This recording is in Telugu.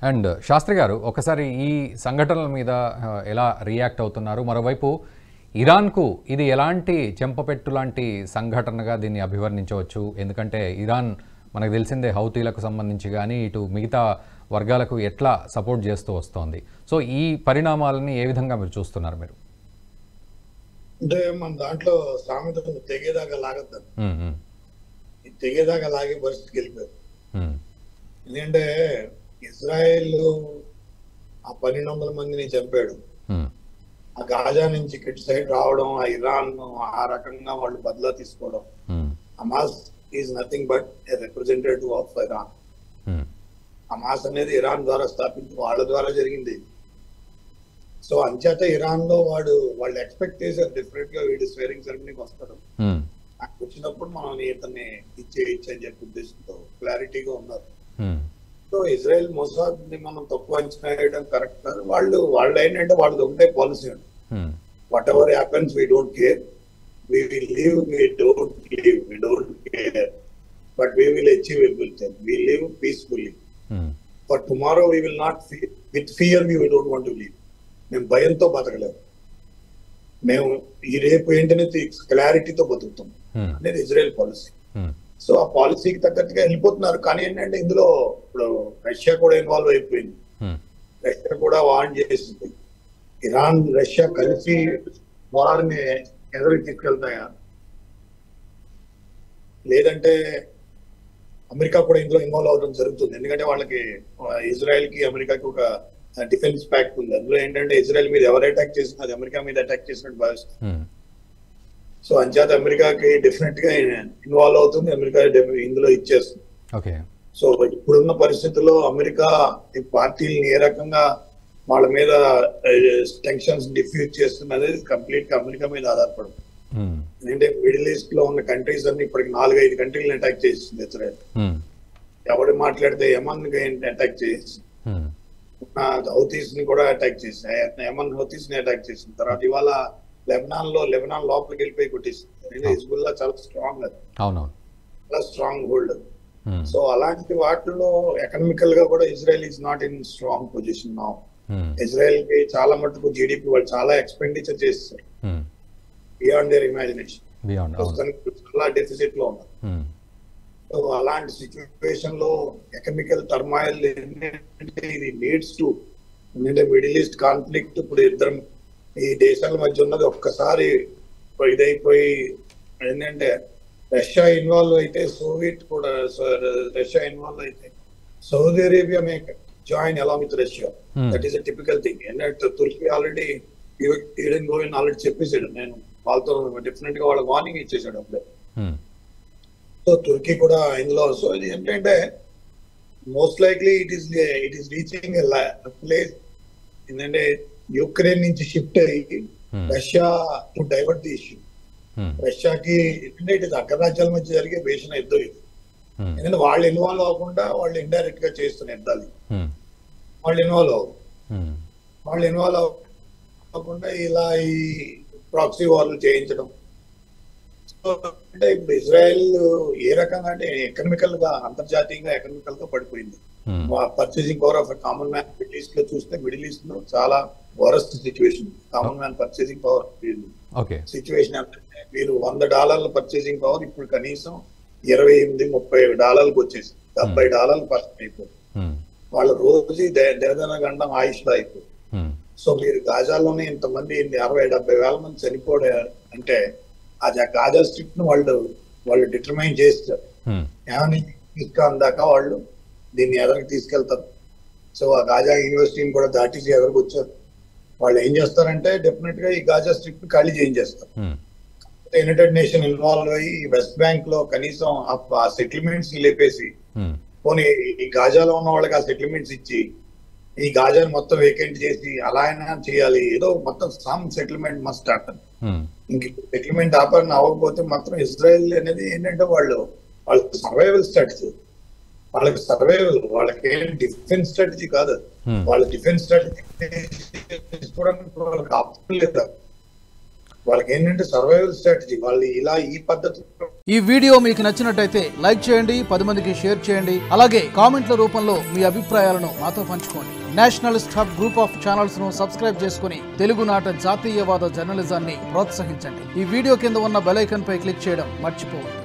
అండ్ శాస్త్రి గారు ఒకసారి ఈ సంఘటనల మీద ఎలా రియాక్ట్ అవుతున్నారు? మరోవైపు ఇరాన్కు ఇది ఎలాంటి చెంపపెట్టు లాంటి సంఘటనగా దీన్ని అభివర్ణించవచ్చు? ఎందుకంటే ఇరాన్ మనకు తెలిసిందే హౌతీలకు సంబంధించి కానీ ఇటు మిగతా వర్గాలకు ఎట్లా సపోర్ట్ చేస్తూ వస్తోంది. సో ఈ పరిణామాలని ఏ విధంగా మీరు చూస్తున్నారు? మీరు అంటే మన దాంట్లో సామెత తెగేదాకా లాగద్దాం, తెగేదాకా లాగే పరిస్థితికి వెళ్ళిపోయారు. ఎందుకంటే ఇజ్రాయెల్ ఆ 1200 మందిని చంపాడు. ఆ గాజా నుంచి కిట్ సైడ్ రావడం, ఆ ఇరాన్ ఆ రకంగా వాళ్ళు బదిలా తీసుకోవడం. Hamas is nothing but A representative of Iran. Hamas అనేది ఇరాన్ ద్వారా స్థాపించి వాళ్ళ ద్వారా జరిగింది. సో అంచేత ఇరాన్ లో వాళ్ళు ఎక్స్పెక్ట్ చేశారు డెఫినెట్ గా వీడు స్వేరింగ్ సెరమనీకి వస్తాడు, వచ్చినప్పుడు మనం ఇతన్ని ఇచ్చే చెప్పే ఉద్దేశంతో క్లారిటీగా ఉన్నారు. సో ఇజ్రాయెల్ మొసాద్ ని మనం తక్కువ అంచనా వేయడం కరెక్ట్ కాదు. వాళ్ళు ఏంటంటే వాళ్ళది ఒకటే పాలసీ అండి, what ever happens we don't care, we will live, we don't care, but we will achieve everything, we live peacefully. For tomorrow we will not with fear, we don't want to live. మేము భయంతో బతకలేము, మేము ఈ రేపు ఏంటనే క్లారిటీతో బతుకుతాం అనేది ఇజ్రాయెల్ పాలసీ. సో ఆ పాలసీకి తగ్గట్టుగా వెళ్ళిపోతున్నారు. కానీ ఏంటంటే ఇందులో ఇప్పుడు రష్యా కూడా ఇన్వాల్వ్ అయిపోయింది. రష్యా కూడా వార్న్ చేసింది. ఇరాన్ రష్యా కలిసి వారిని ఎదురుకి తీసుకెళ్తాయా, లేదంటే అమెరికా కూడా ఇందులో ఇన్వాల్వ్ అవడం జరుగుతుంది. ఎందుకంటే వాళ్ళకి ఇజ్రాయెల్ కి అమెరికాకి ఒక డిఫెన్స్ ప్యాక్ట్ ఉంది. అందులో ఏంటంటే ఇజ్రాయెల్ మీద ఎవరు అటాక్ చేసినా అది అమెరికా మీద అటాక్ చేసినట్టు భావిస్తుంది. సో అంచేత అమెరికాకి డెఫినెట్ గా ఇన్వాల్వ్ అవుతుంది, అమెరికా ఇందులో ఇచ్చేస్తుంది. సో ఇప్పుడున్న పరిస్థితుల్లో అమెరికా ఈ పార్టీని ఏ రకంగా వాళ్ళ మీద టెన్షన్స్ డిఫ్యూజ్ చేస్తుంది అనేది కంప్లీట్ గా అమెరికా మీద ఆధారపడుతుంది. ఎందుకంటే మిడిల్ ఈస్ట్ లో ఉన్న కంట్రీస్ అన్ని ఇప్పటికి 4-5 కంట్రీలను అటాక్ చేస్తుంది ఇజ్రాయెల్. ఎవరు మాట్లాడితే యమన్ అటాక్ చేసి, హౌతీస్ ని కూడా అటాక్ చేసి, యమన్ హౌతీస్ ని అటాక్ చేసిన తర్వాత ఇవాళ లెబనాన్ లోపలికి వెళ్ళిపోయి కొట్టేసింది. హిజ్బుల్లా చాలా స్ట్రాంగ్, అది చాలా స్ట్రాంగ్ హోల్డ్. సో అలాంటి వాటిలో ఎకనామికల్ గా కూడా Israel is not in strong position now. Israel కి చాలా మటుకు జీడిపి వాళ్ళు చాలా ఎక్స్పెండిచర్ చేస్తారు బియాండ్ దేర్ ఇమాజినేషన్, చాలా డెఫిసిట్ లో ఉన్నారు. సో అలాంటి సిచ్యువేషన్ లో ఎకనామికల్ టర్మాయిల్ ఏంటంటే ఇది leads to middle east conflict. ఇప్పుడు ఇద్దరం ఈ దేశాల మధ్య ఉన్నది ఒక్కసారి ఇదైపోయి ఏంటంటే రష్యా ఇన్వాల్వ్ అయితే సోవియట్ కూడా, రష్యా ఇన్వాల్వ్ అయితే Saudi Arabia May join along with Russia. That is a typical thing. ఏంటంటే తుర్కీ ఆల్రెడీ ఈడెన్ గోవింద్ ఆల్రెడీ చెప్పేసాడు, నేను వాళ్ళతో డెఫినెట్ గా వాళ్ళకి వార్నింగ్ ఇచ్చేసాడు అప్పుడే. సో తుర్కీ కూడా ఇందులో. సో ఇది ఏంటంటే most likely it is reaching place ఏంటంటే యుక్రెయిన్ నుంచి షిఫ్ట్ అయ్యి Russia to divert the issue. రష్యాకి ఏంటంటే ఇటు అగ్రరాజ్యాల మధ్య జరిగే భీషణ యుద్ధం ఇది. ఎందుకంటే వాళ్ళు ఇన్వాల్వ్ అవ్వకుండా వాళ్ళు ఇండైరెక్ట్ గా చేస్తున్న యుద్ధాలు వాళ్ళు ఇన్వాల్వ్ అవ్వకుండా ఇలా ఈ ప్రాక్సీ వార్లు చేయించడం. సో అంటే ఇప్పుడు ఇజ్రాయెల్ ఏ రకంగా అంటే ఎకనామికల్ గా అంతర్జాతీయంగా ఎకనామికల్ గా పడిపోయింది. Purchasing power of common man middle east లో చూస్తే మిడిల్ ఈస్ట్ లో చాలా worst situation. Common man purchasing power situation అంటే మీరు $100 పర్చేసింగ్ పవర్ ఇప్పుడు కనీసం $28-30 వచ్చేసి $70 పర్సెంట్ అయిపోతుంది. వాళ్ళ రోజు దేదన గండం ఆయుష్ లో అయిపోయింది. సో మీరు గాజాలోనే ఇంతమంది 60-70 వేల మంది చనిపోయారు అంటే అది ఆ గాజా స్ట్రిప్ ను వాళ్ళు డిటర్మైన్ చేస్తారు. ఏమని అందాక వాళ్ళు దీన్ని ఎదరికి తీసుకెళ్తారు. సో ఆ గాజా యూనివర్సిటీని కూడా దాటిసి ఎదరికి వచ్చారు. వాళ్ళు ఏం చేస్తారంటే డెఫినెట్ గా ఈ గాజా స్ట్రిప్ ని ఖాళీ చేయించేస్తారు. యునైటెడ్ నేషన్ ఇన్వాల్వ్ అయ్యి వెస్ట్ బ్యాంక్ లో కనీసం ఆ సెటిల్మెంట్స్ లేపేసి పోనీ ఈ గాజాలో ఉన్న వాళ్ళకి ఆ సెటిల్మెంట్స్ ఇచ్చి ఈ గాజాని మొత్తం వేకెంట్ చేసి అలా అయినా చేయాలి. ఏదో మొత్తం సమ్ సెటిల్మెంట్ మస్ట్ హ్యాపెన్. ఇంక సెటిల్మెంట్ అవ్వకపోతే మాత్రం ఇజ్రాయెల్ అనేది ఏంటంటే వాళ్ళు సర్వైవల్ స్ట్రాటజీ, వాళ్ళకి సర్వైవల్, వాళ్ళకి ఏం డిఫెన్స్ స్ట్రాటజీ కాదు. వాళ్ళ డిఫెన్స్ స్ట్రాటజీ తీసుకోవడానికి వాళ్ళకి ఆప్షన్ లేదా. వాళ్ళకి ఏంటంటే సర్వైవల్ స్ట్రాటజీ. వాళ్ళు ఇలా ఈ పద్ధతిలో ఈ వీడియో మీకు నచ్చినట్టయితే లైక్ చేయండి, 10 మందికి షేర్ చేయండి. అలాగే కామెంట్ల రూపంలో మీ అభిప్రాయాలను మాతో పంచుకోండి. Nationalist hub group of channels ను సబ్స్క్రైబ్ చేసుకుని తెలుగునాట జాతీయవాద జర్నలిజాన్ని ప్రోత్సహించండి. ఈ వీడియో కింద ఉన్న బెల్ ఐకాన్ పై క్లిక్ చేయడం మర్చిపోవద్దు.